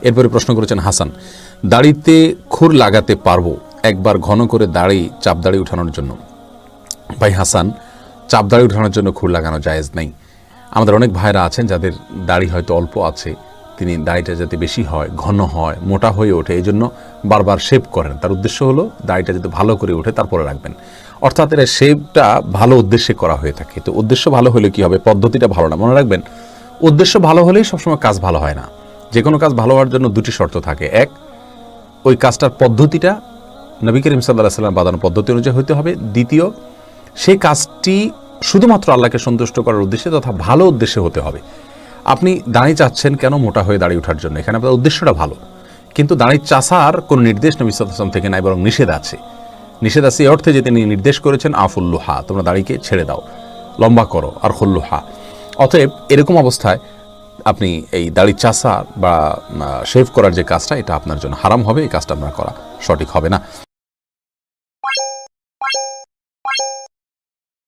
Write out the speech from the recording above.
এরপরে প্রশ্ন করেছেন হাসান, দাড়িতে খুর লাগাতে পারবো একবার ঘন করে চাপ দাড়ি উঠানোর জন্য? ভাই হাসান, চাপ দাড়ি উঠানোর জন্য খুর লাগানো জায়েজ নেই। আমাদের অনেক ভাইরা আছেন যাদের দাড়ি হয়তো অল্প আছে, তিনি দাড়িটা যাতে বেশি হয়, ঘন হয়, মোটা হয়ে ওঠে, এই জন্য বারবার শেভ করেন। তার উদ্দেশ্য হলো দাড়িটা যাতে ভালো করে ওঠে তারপরে রাখবেন। অর্থাৎ এর শেভটা ভালো উদ্দেশ্যে করা হয়ে থাকে। তো উদ্দেশ্য ভালো হলে কি হবে, পদ্ধতিটা ভালো না। মনে রাখবেন, উদ্দেশ্য ভালো হলেই সবসময় কাজ ভালো হয় না। যে কোনো কাজ ভালো হওয়ার জন্য দুটি শর্ত থাকে। এক, ওই কাজটার পদ্ধতিটা নবী করিম সাল্লাল্লাহু আলাইহি ওয়াসাল্লাম বাঁধানো পদ্ধতি অনুযায়ী হতে হবে। দ্বিতীয়, সেই কাজটি শুধুমাত্র আল্লাহকে সন্তুষ্ট করার উদ্দেশ্যে তথা ভালো উদ্দেশ্যে হতে হবে। আপনি দাড়ি চাচ্ছেন কেন? মোটা হয়ে দাড়ি ওঠার জন্য। এখানে আপনার উদ্দেশ্যটা ভালো, কিন্তু দাড়ি চাষার কোনো নির্দেশ নবী সাল্লাল্লাহু আলাইহি ওয়াসাল্লাম থেকে নাই, বরং নিষেধ আছে। নিষেধ আছে এই অর্থে যে তিনি নির্দেশ করেছেন আফুল্লুহা, তোমরা দাড়িকে ছেড়ে দাও, লম্বা করো, আর খুল্লুহা। অতএব এরকম অবস্থায় আপনি এই দাড়ি চাষা বা শেভ করার যে কাজটা, এটা আপনার জন্য হারাম হবে। এই কাজটা আপনার করা সঠিক হবে না।